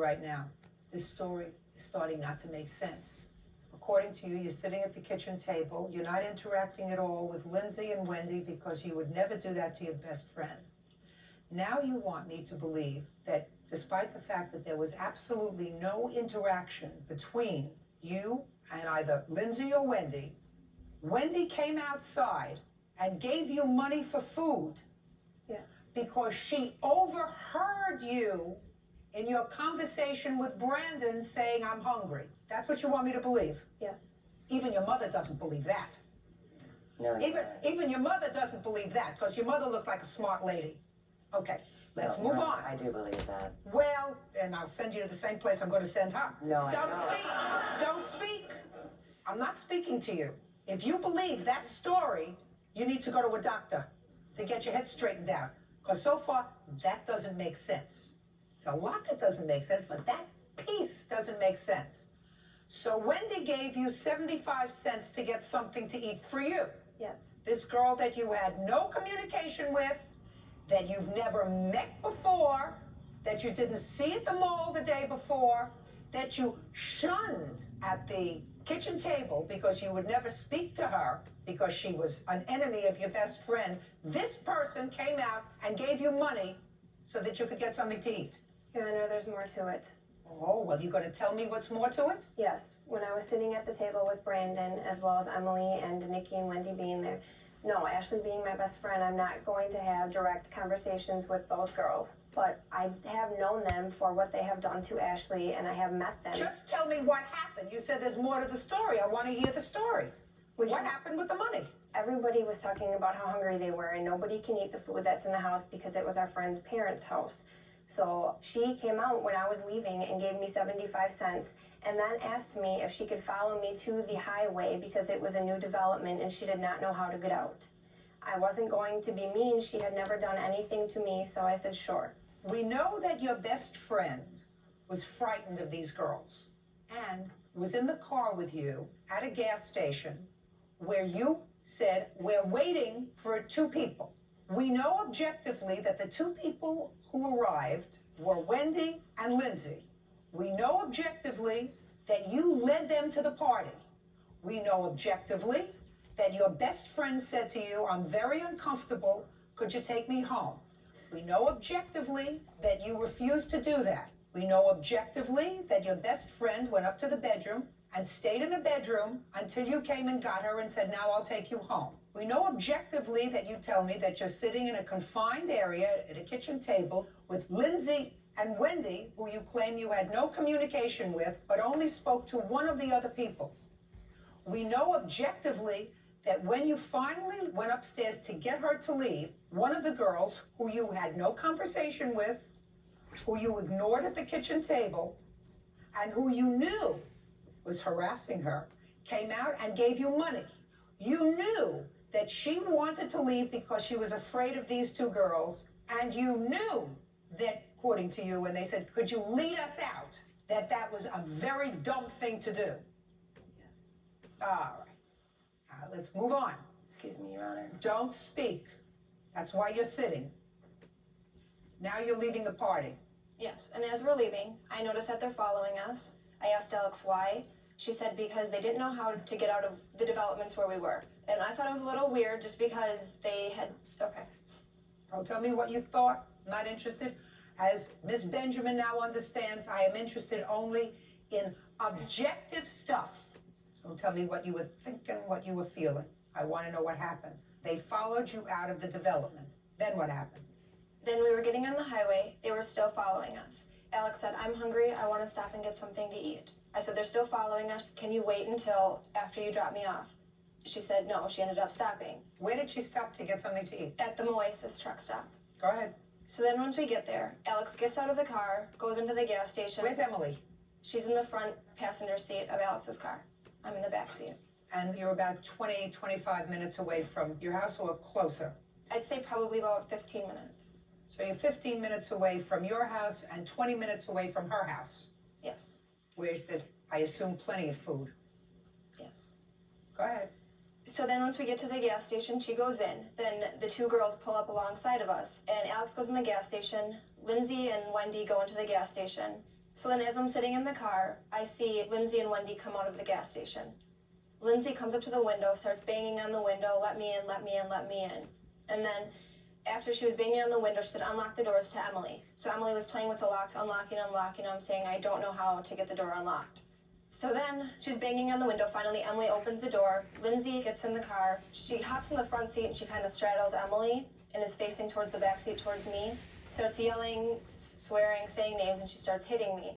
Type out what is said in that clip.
right now. This story is starting not to make sense. According to you, you're sitting at the kitchen table. You're not interacting at all with Lindsay and Wendy because you would never do that to your best friend. Now you want me to believe that despite the fact that there was absolutely no interaction between you and either Lindsay or Wendy, Wendy came outside and gave you money for food. Yes. Because she overheard you in your conversation with Brandon saying, I'm hungry. That's what you want me to believe? Yes. Even your mother doesn't believe that. No, Even your mother doesn't believe that, because your mother looks like a smart lady. Okay, let's move on. I do believe that. Well, and I'll send you to the same place I'm going to send her. No, Don't I speak. Don't speak. I'm not speaking to you. If you believe that story, you need to go to a doctor to get your head straightened out. Because so far, that doesn't make sense. It's a lot that doesn't make sense, but that piece doesn't make sense. So Wendy gave you 75 cents to get something to eat for you. Yes. This girl that you had no communication with, that you've never met before, that you didn't see at the mall the day before, that you shunned at the kitchen table because you would never speak to her because she was an enemy of your best friend. This person came out and gave you money so that you could get something to eat. Your Honor, there's more to it. Oh, well, you're going to tell me what's more to it? Yes. When I was sitting at the table with Brandon, as well as Emily and Nikki and Wendy being there, no, Ashley being my best friend, I'm not going to have direct conversations with those girls. But I have known them for what they have done to Ashley, and I have met them. Just tell me what happened. You said there's more to the story. I want to hear the story. What happened with the money? Everybody was talking about how hungry they were, and nobody can eat the food that's in the house because it was our friend's parents' house. So she came out when I was leaving and gave me 75 cents and then asked me if she could follow me to the highway because it was a new development and she did not know how to get out. I wasn't going to be mean. She had never done anything to me, so I said, sure. We know that your best friend was frightened of these girls and was in the car with you at a gas station where you said, we're waiting for two people. We know objectively that the two people who arrived were Wendy and Lindsay. We know objectively that you led them to the party. We know objectively that your best friend said to you, I'm very uncomfortable, could you take me home? We know objectively that you refused to do that. We know objectively that your best friend went up to the bedroom and stayed in the bedroom until you came and got her and said, now I'll take you home. We know objectively that you tell me that you're sitting in a confined area at a kitchen table with Lindsay and Wendy, who you claim you had no communication with, but only spoke to one of the other people. We know objectively that when you finally went upstairs to get her to leave, one of the girls who you had no conversation with, who you ignored at the kitchen table, and who you knew was harassing her, came out and gave you money. You knew that she wanted to leave because she was afraid of these two girls, and you knew that, according to you, when they said, could you lead us out, that that was a very dumb thing to do. Yes. All right. Let's move on. Excuse me, Your Honor. Don't speak. That's why you're sitting. Now you're leaving the party. Yes, and as we're leaving, I noticed that they're following us. I asked Alex why. She said because they didn't know how to get out of the developments where we were. And I thought it was a little weird just because they had, okay. Don't tell me what you thought. I'm not interested. As Miss Benjamin now understands, I am interested only in objective stuff. Don't tell me what you were thinking, what you were feeling. I want to know what happened. They followed you out of the development. Then what happened? Then we were getting on the highway. They were still following us. Alex said, I'm hungry. I want to stop and get something to eat. I said, they're still following us. Can you wait until after you drop me off? She said no. She ended up stopping. Where did she stop to get something to eat? At the Moises truck stop. Go ahead. So then once we get there, Alex gets out of the car, goes into the gas station. Where's Emily? She's in the front passenger seat of Alex's car. I'm in the back seat. And you're about 20, 25 minutes away from your house, or closer? I'd say probably about 15 minutes. So you're 15 minutes away from your house and 20 minutes away from her house, Yes. where there's, I assume, plenty of food. Yes. Go ahead. So then once we get to the gas station, she goes in. Then the two girls pull up alongside of us. And Alex goes in the gas station. Lindsay and Wendy go into the gas station. So then as I'm sitting in the car, I see Lindsay and Wendy come out of the gas station. Lindsay comes up to the window, starts banging on the window, let me in, let me in, let me in. And then after she was banging on the window, she said, unlock the doors to Emily. So Emily was playing with the locks, unlocking them, saying, I don't know how to get the door unlocked. So then she's banging on the window. Finally, Emily opens the door. Lindsay gets in the car. She hops in the front seat and she kind of straddles Emily and is facing towards the back seat towards me. Starts yelling, swearing, saying names, and she starts hitting me.